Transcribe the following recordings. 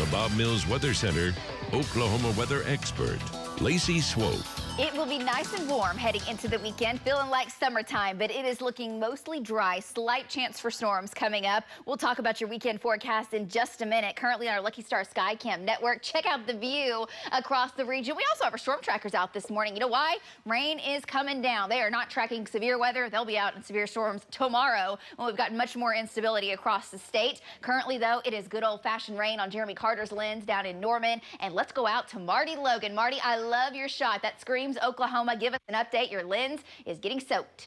the Bob Mills Weather Center, Oklahoma weather expert, Lacey Swope. It will be nice and warm heading into the weekend, feeling like summertime, but it is looking mostly dry. Slight chance for storms coming up. We'll talk about your weekend forecast in just a minute. Currently on our Lucky Star Skycam network, check out the view across the region. We also have our storm trackers out this morning. You know why? Rain is coming down. They are not tracking severe weather. They'll be out in severe storms tomorrow when we've got much more instability across the state. Currently, though, it is good old-fashioned rain on Jeremy Carter's lens down in Norman. And let's go out to Marty Logan. Marty, I love your shot. That screams Oklahoma. Give us an update. Your lens is getting soaked.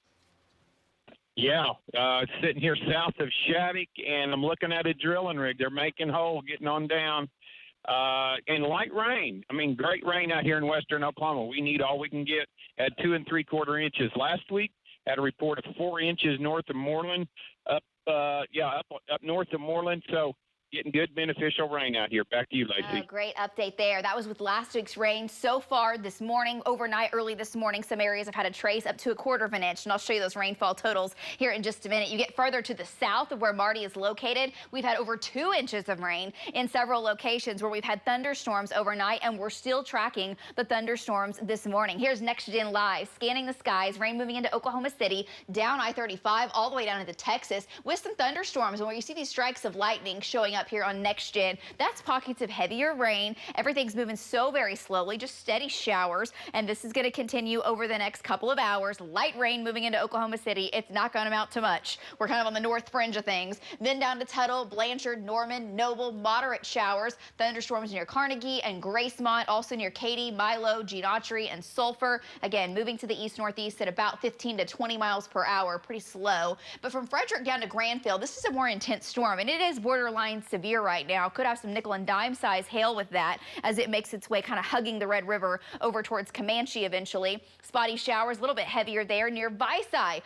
Yeah, sitting here south of Shattuck, and I'm looking at a drilling rig. They're making hole, getting on down, and light rain. I mean, great rain out here in western Oklahoma. We need all we can get at 2 3/4 inches. Last week, had a report of 4 inches north of Moreland, up north of Moreland. So getting good beneficial rain out here. Back to you, Lacey. Great update there. That was with last week's rain. So far this morning, overnight, early this morning, some areas have had a trace up to 1/4 of an inch, and I'll show you those rainfall totals here in just a minute. You get further to the south of where Marty is located, we've had over 2 inches of rain in several locations where we've had thunderstorms overnight, and we're still tracking the thunderstorms this morning. Here's Next Gen Live, scanning the skies, rain moving into Oklahoma City, down I-35, all the way down into Texas, with some thunderstorms. And where you see these strikes of lightning showing up here on Next Gen, that's pockets of heavier rain. Everything's moving so very slowly, just steady showers, and this is going to continue over the next couple of hours. Light rain moving into Oklahoma City. It's not going to amount to much. We're kind of on the north fringe of things. Then down to Tuttle, Blanchard, Norman, Noble, moderate showers. Thunderstorms near Carnegie and Gracemont, also near Katy, Milo, Gene Autry, and Sulphur. Again, moving to the east-northeast at about 15 to 20 miles per hour. Pretty slow. But from Frederick down to Granville, this is a more intense storm, and it is borderline severe right now. Could have some nickel and dime size hail with that as it makes its way kind of hugging the Red River over towards Comanche eventually. Spotty showers, a little bit heavier there near Visay,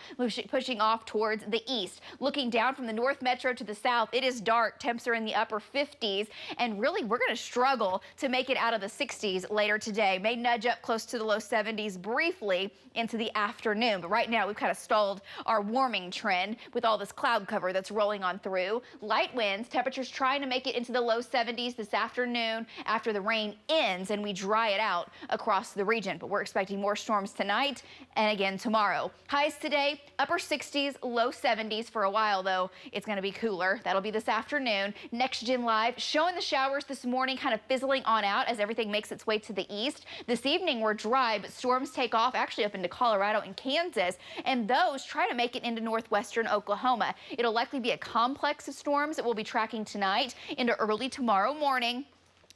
pushing off towards the east. Looking down from the north metro to the south, it is dark. Temps are in the upper 50s, and really we're going to struggle to make it out of the 60s later today. May nudge up close to the low 70s briefly into the afternoon, but right now we've kind of stalled our warming trend with all this cloud cover that's rolling on through. Light winds, temperatures trying to make it into the low 70s this afternoon after the rain ends and we dry it out across the region. But we're expecting more storms tonight and again tomorrow. Highs today, upper 60s, low 70s for a while, though. It's going to be cooler. That'll be this afternoon. Next Gen Live showing the showers this morning kind of fizzling on out as everything makes its way to the east. This evening we're dry, but storms take off actually up into Colorado and Kansas, and those try to make it into northwestern Oklahoma. It'll likely be a complex of storms that we'll be tracking tonight into early tomorrow morning.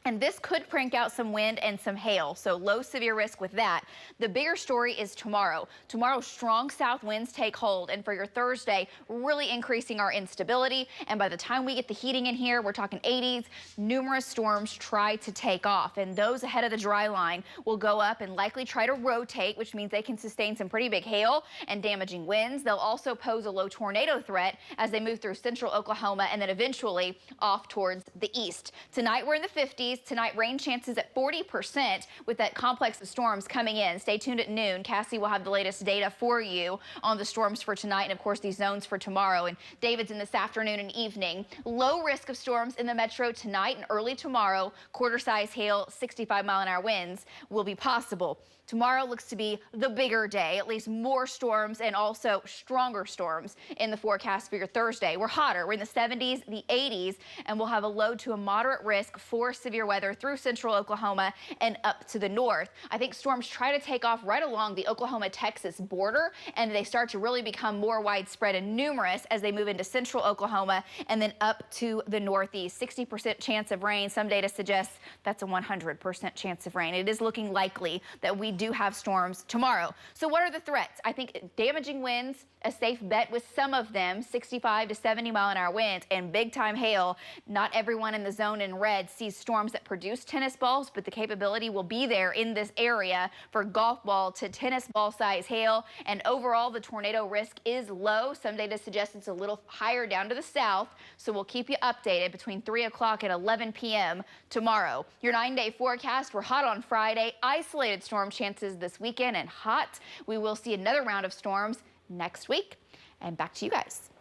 And this could crank out some wind and some hail, so low severe risk with that. The bigger story is tomorrow. Tomorrow, strong south winds take hold, and for your Thursday, really increasing our instability. And by the time we get the heating in here, we're talking 80s, numerous storms try to take off. And those ahead of the dry line will go up and likely try to rotate, which means they can sustain some pretty big hail and damaging winds. They'll also pose a low tornado threat as they move through central Oklahoma and then eventually off towards the east. Tonight, we're in the 50s. Tonight, rain chances at 40% with that complex of storms coming in. Stay tuned at noon. Cassie will have the latest data for you on the storms for tonight and, of course, these zones for tomorrow. And David's in this afternoon and evening. Low risk of storms in the metro tonight and early tomorrow. Quarter-size hail, 65-mile-an-hour winds will be possible. Tomorrow looks to be the bigger day, at least more storms and also stronger storms in the forecast for your Thursday. We're hotter. We're in the 70s, the 80s, and we'll have a low to a moderate risk for severe weather through central Oklahoma and up to the north. I think storms try to take off right along the Oklahoma-Texas border, and they start to really become more widespread and numerous as they move into central Oklahoma and then up to the northeast. 60% chance of rain. Some data suggests that's a 100% chance of rain. It is looking likely that we do have storms tomorrow. So what are the threats? I think damaging winds, a safe bet with some of them, 65 to 70-mile-an-hour winds, and big-time hail. Not everyone in the zone in red sees storms that produce tennis balls, but the capability will be there in this area for golf ball to tennis ball size hail. And overall, the tornado risk is low. Some data suggests it's a little higher down to the south. So we'll keep you updated between 3 o'clock and 11 p.m. tomorrow. Your 9-day forecast, we're hot on Friday. Isolated storm chances this weekend and hot. We will see another round of storms next week. And back to you guys.